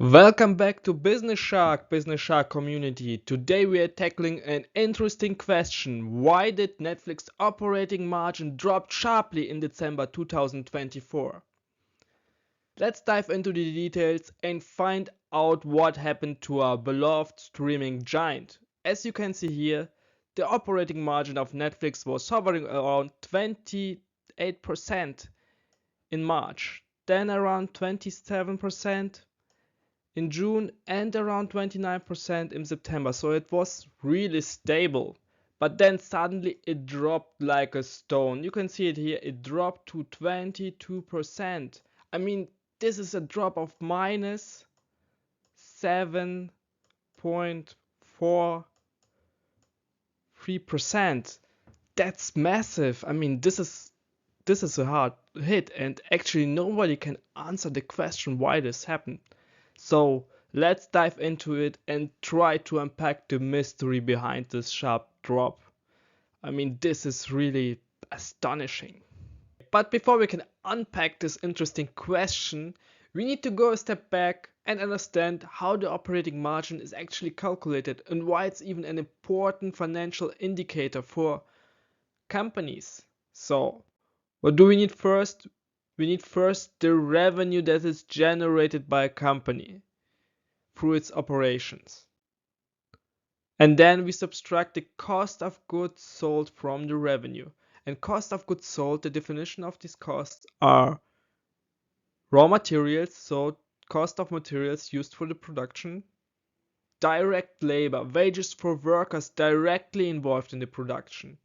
Welcome back to Business Shark community. Today we are tackling an interesting question. Why did Netflix operating margin drop sharply in December 2024? Let's dive into the details and find out what happened to our beloved streaming giant. As you can see here, the operating margin of Netflix was hovering around 28% in March, then around 27% in June and around 29% in September. So it was really stable. But then suddenly it dropped like a stone. You can see it here. It dropped to 22%. I mean, this is a drop of minus 7.43%. That's massive. I mean, this is a hard hit, and actually nobody can answer the question why this happened. So let's dive into it and try to unpack the mystery behind this sharp drop. I mean, this is really astonishing. But before we can unpack this interesting question, we need to go a step back and understand how the operating margin is actually calculated and why it's even an important financial indicator for companies. So, what do we need first? We need first the revenue that is generated by a company through its operations. And then we subtract the cost of goods sold from the revenue. And cost of goods sold, the definition of these costs are raw materials, so cost of materials used for the production, direct labor, wages for workers directly involved in the production,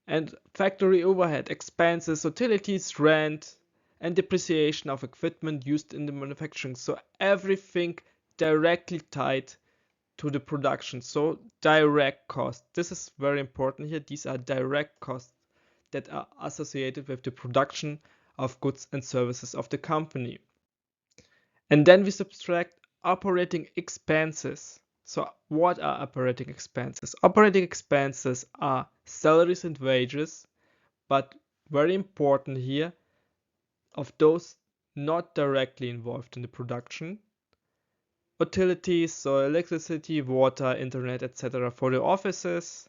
and factory overhead, expenses, utilities, rent, and depreciation of equipment used in the manufacturing. So everything directly tied to the production. So direct costs. This is very important here. These are direct costs that are associated with the production of goods and services of the company. And then we subtract operating expenses. So what are operating expenses? Operating expenses are salaries and wages, but very important here, of those not directly involved in the production. Utilities, so electricity, water, internet, etc. for the offices,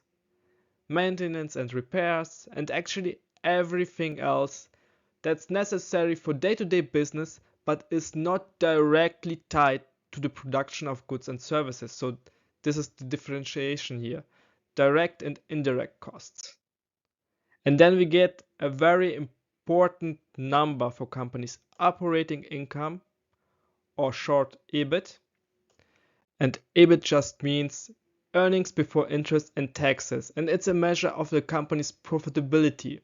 maintenance and repairs, and actually everything else that's necessary for day-to-day business but is not directly tied to the production of goods and services. So this is the differentiation here, direct and indirect costs. And then we get a very important number for companies, operating income, or short EBIT. And EBIT just means earnings before interest and taxes, and it's a measure of the company's profitability.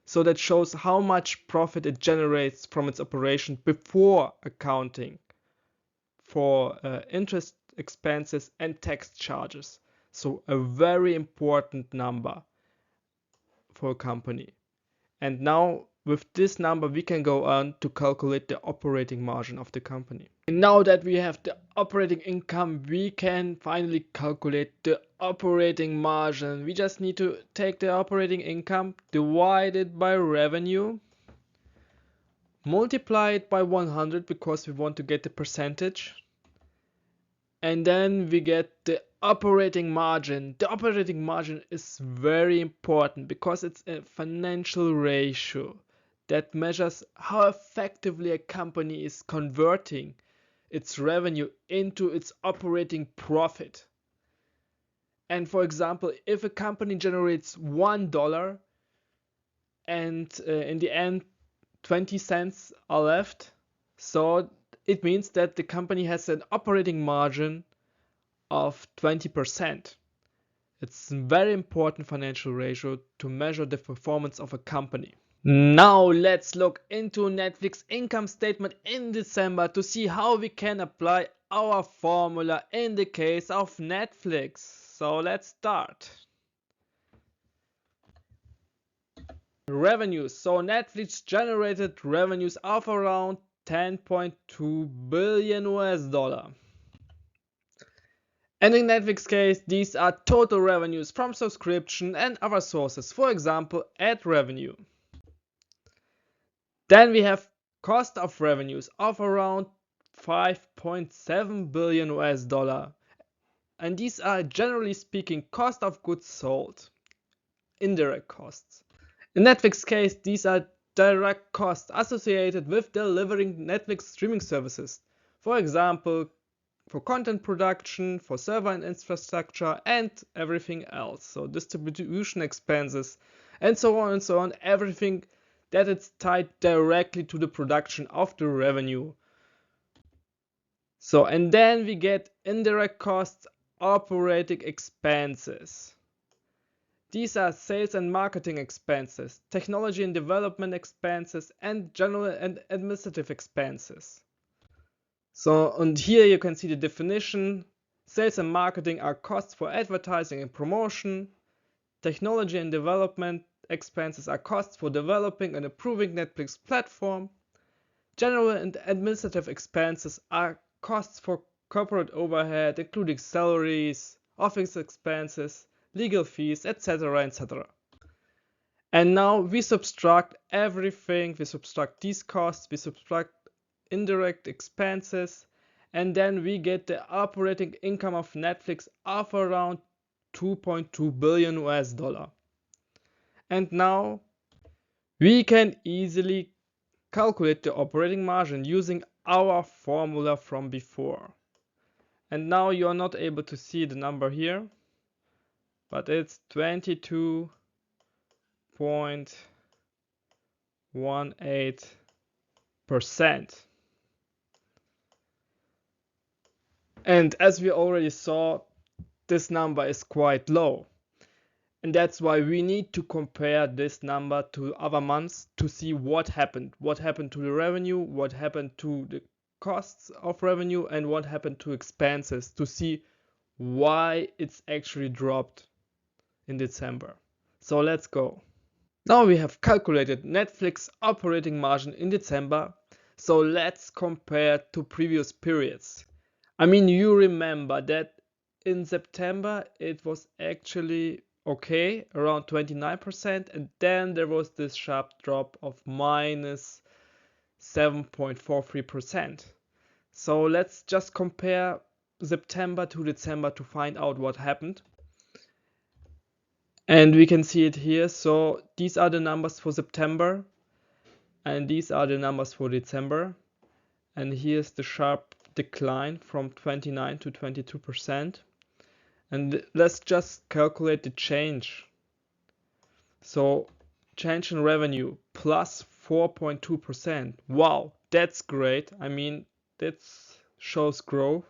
So that shows how much profit it generates from its operation before accounting for interest expenses and tax charges. So a very important number for a company. And now with this number we can go on to calculate the operating margin of the company. And now that we have the operating income, we can finally calculate the operating margin. We just need to take the operating income, divide it by revenue, multiply it by 100 because we want to get the percentage, and then we get the operating margin. The operating margin is very important because it's a financial ratio that measures how effectively a company is converting its revenue into its operating profit. And for example, if a company generates $1 and in the end 20 cents are left, so it means that the company has an operating margin of 20%. It's a very important financial ratio to measure the performance of a company. Now let's look into Netflix income statement in December to see how we can apply our formula in the case of Netflix. So let's start. Revenues. So Netflix generated revenues of around 10.2 billion US dollar. And in Netflix case, these are total revenues from subscription and other sources, for example, ad revenue. Then we have cost of revenues of around 5.7 billion US dollar. And these are, generally speaking, cost of goods sold, indirect costs. In Netflix's case, these are direct costs associated with delivering Netflix streaming services. For example, for content production, for server and infrastructure, and everything else. So distribution expenses, and so on and so on. Everything that is tied directly to the production of the revenue. So, and then we get indirect costs, operating expenses. These are sales and marketing expenses, technology and development expenses, and general and administrative expenses. So, and here you can see the definition. Sales and marketing are costs for advertising and promotion. Technology and development expenses are costs for developing and improving Netflix platform. General and administrative expenses are costs for corporate overhead, including salaries, office expenses, legal fees, etc., etc. And now we subtract everything. We subtract these costs, we subtract indirect expenses, and then we get the operating income of Netflix of around 2.2 billion US dollar. And now we can easily calculate the operating margin using our formula from before. And now you are not able to see the number here, but it's 22.18%. And as we already saw, this number is quite low. And that's why we need to compare this number to other months to see what happened. What happened to the revenue, what happened to the costs of revenue, and what happened to expenses to see why it's actually dropped in December. So let's go. Now we have calculated Netflix operating margin in December. So let's compare to previous periods. I mean, you remember that in September it was actually okay, around 29%, and then there was this sharp drop of minus 7.43%. So let's just compare September to December to find out what happened. And we can see it here. So these are the numbers for September, and these are the numbers for December. And here's the sharp decline from 29 to 22%. And let's just calculate the change. So change in revenue plus 4.2%. Wow, that's great. I mean, that shows growth.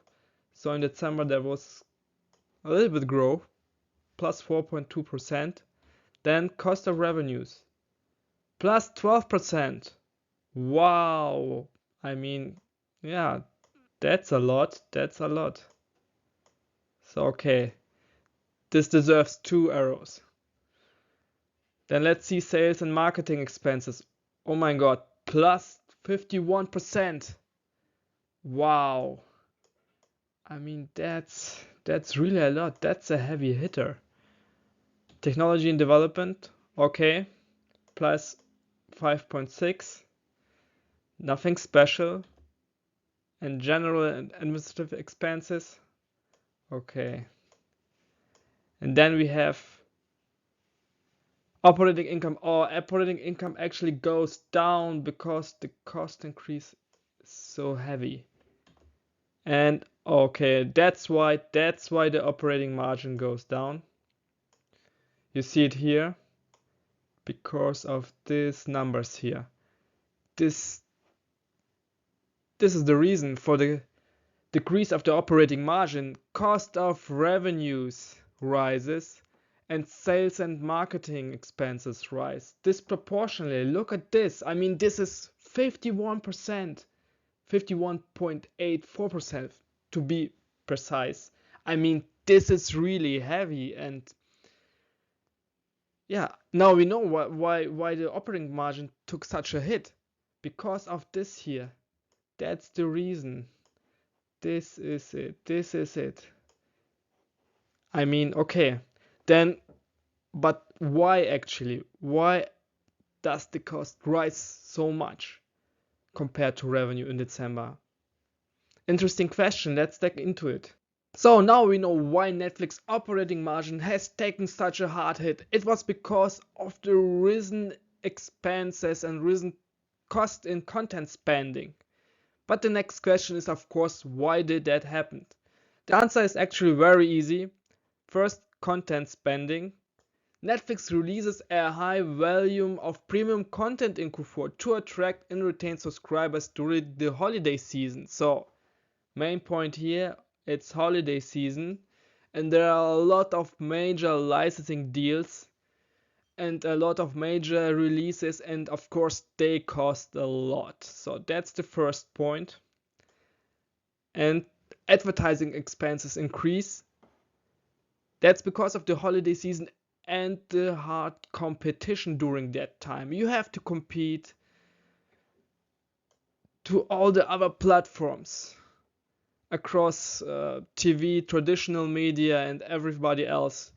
So in December there was a little bit growth, plus 4.2%. Then cost of revenues, plus 12%. Wow. I mean, yeah, that's a lot. That's a lot. So, okay. This deserves 2 arrows. Then let's see sales and marketing expenses. Oh my god, plus 51%. Wow. I mean, that's really a lot. That's a heavy hitter. Technology and development, okay, plus 5.6. Nothing special. And general and administrative expenses, okay. And then we have operating income. Operating income actually goes down because the cost increase is so heavy. And okay, that's why the operating margin goes down. You see it here because of these numbers here. This is the reason for the decrease of the operating margin. Cost of revenues rises and sales and marketing expenses rise disproportionately. Look at this. I mean, this is 51%, 51.84% to be precise. I mean, this is really heavy. And yeah, now we know why the operating margin took such a hit, because of this here. That's the reason. This is it. This is it. I mean, okay, then, but why actually? Why does the cost rise so much compared to revenue in December? Interesting question, let's dig into it. So now we know why Netflix operating margin has taken such a hard hit. It was because of the risen expenses and risen cost in content spending. But the next question is, of course, why did that happen? The answer is actually very easy. First, content spending. Netflix releases a high volume of premium content in Q4 to attract and retain subscribers during the holiday season. So, main point here, it's holiday season and there are a lot of major licensing deals and a lot of major releases, and of course they cost a lot. So that's the first point. And advertising expenses increase. That's because of the holiday season and the hard competition during that time. You have to compete to all the other platforms across TV, traditional media, and everybody else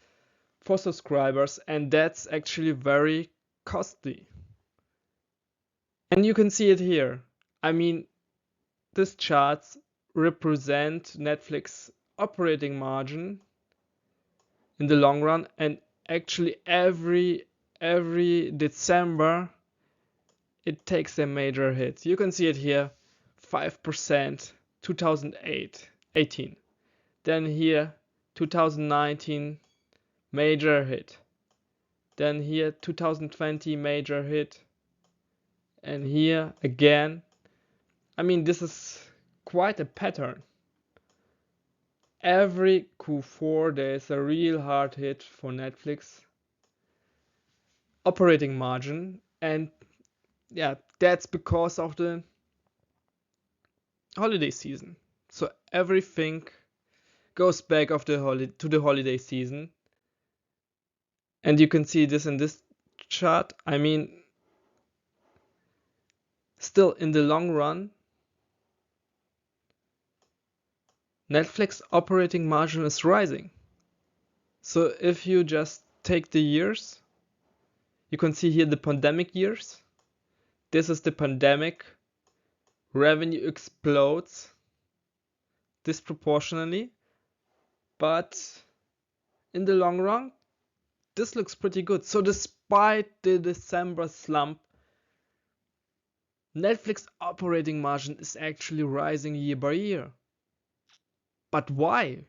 for subscribers, and that's actually very costly. And you can see it here. I mean, these charts represent Netflix operating margin in the long run, and actually every December it takes a major hit. You can see it here, 5% 2018. Then here 2019 major hit. Then here 2020 major hit. And here again. I mean, this is quite a pattern. Every Q4 there is a real hard hit for Netflix operating margin, and yeah, that's because of the holiday season. So everything goes back of to the holiday season, and you can see this in this chart. I mean, still in the long run, Netflix operating margin is rising. So if you just take the years, you can see here the pandemic years. This is the pandemic. Revenue explodes disproportionately, but in the long run, this looks pretty good. So despite the December slump, Netflix operating margin is actually rising year by year. But why?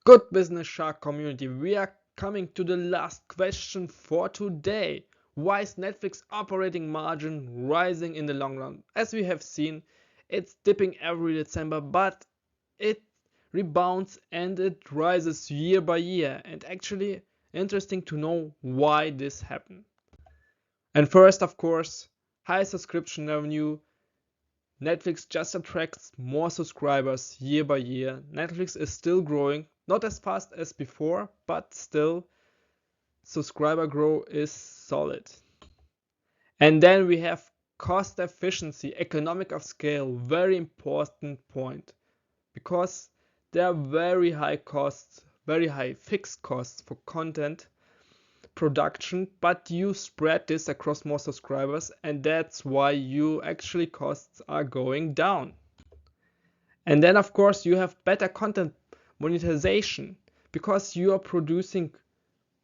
Good business shark community, we are coming to the last question for today. Why is Netflix operating margin rising in the long run? As we have seen, it's dipping every December, but it rebounds and it rises year by year. And actually, interesting to know why this happened. And first, of course, high subscription revenue. Netflix just attracts more subscribers year by year. Netflix is still growing, not as fast as before, but still subscriber growth is solid. And then we have cost efficiency, economic of scale, very important point, because there are very high costs, very high fixed costs for content production, but you spread this across more subscribers, and that's why you actually costs are going down. And then of course you have better content monetization because you are producing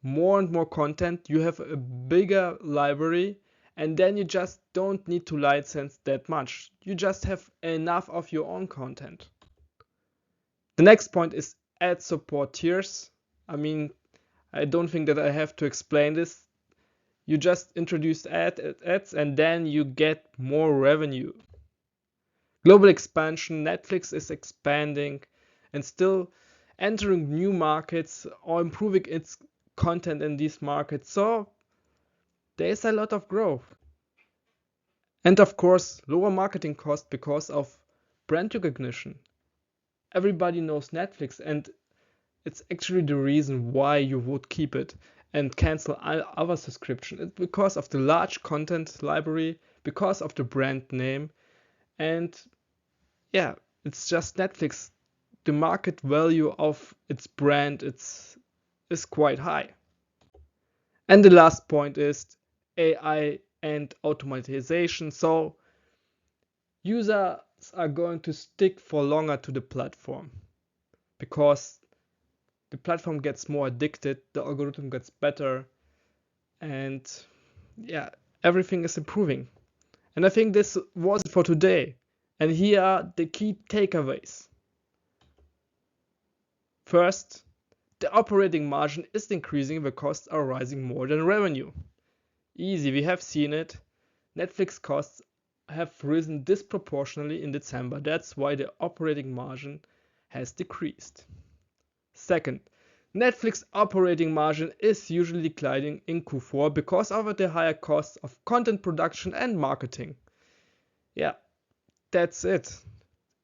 more and more content, you have a bigger library, and then you just don't need to license that much. You just have enough of your own content. The next point is ad support tiers. I mean, I don't think that I have to explain this. You just introduce ads and then you get more revenue. Global expansion. Netflix is expanding and still entering new markets or improving its content in these markets. So there's a lot of growth. And of course, lower marketing cost because of brand recognition. Everybody knows Netflix, and it's actually the reason why you would keep it and cancel other subscription. It's because of the large content library, because of the brand name, and yeah, it's just Netflix. The market value of its brand is quite high. And the last point is AI and automatization. So user are going to stick for longer to the platform because the platform gets more addicted, the algorithm gets better, and yeah, everything is improving. And I think this was it for today. And here are the key takeaways. First, the operating margin is increasing, the costs are rising more than revenue. Easy, we have seen it. Netflix costs have risen disproportionately in December. That's why the operating margin has decreased. Second, Netflix operating margin is usually declining in Q4 because of the higher costs of content production and marketing. Yeah, that's it.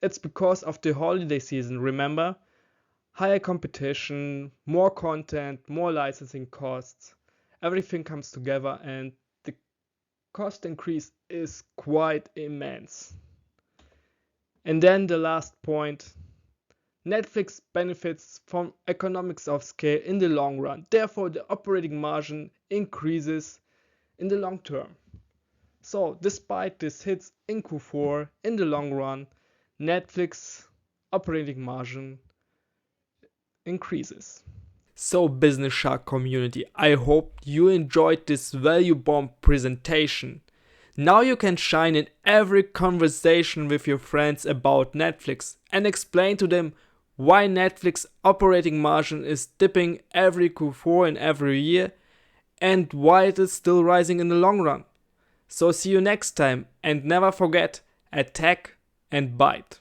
It's because of the holiday season, remember? Higher competition, more content, more licensing costs. Everything comes together and the cost increase is quite immense. And then the last point, Netflix benefits from economics of scale in the long run. Therefore, the operating margin increases in the long term. So, despite this hits in Q4, in the long run, Netflix operating margin increases. So, Business Shark community, I hope you enjoyed this value bomb presentation. Now you can shine in every conversation with your friends about Netflix and explain to them why Netflix operating margin is dipping every Q4 in every year and why it is still rising in the long run. So see you next time and never forget, attack and bite.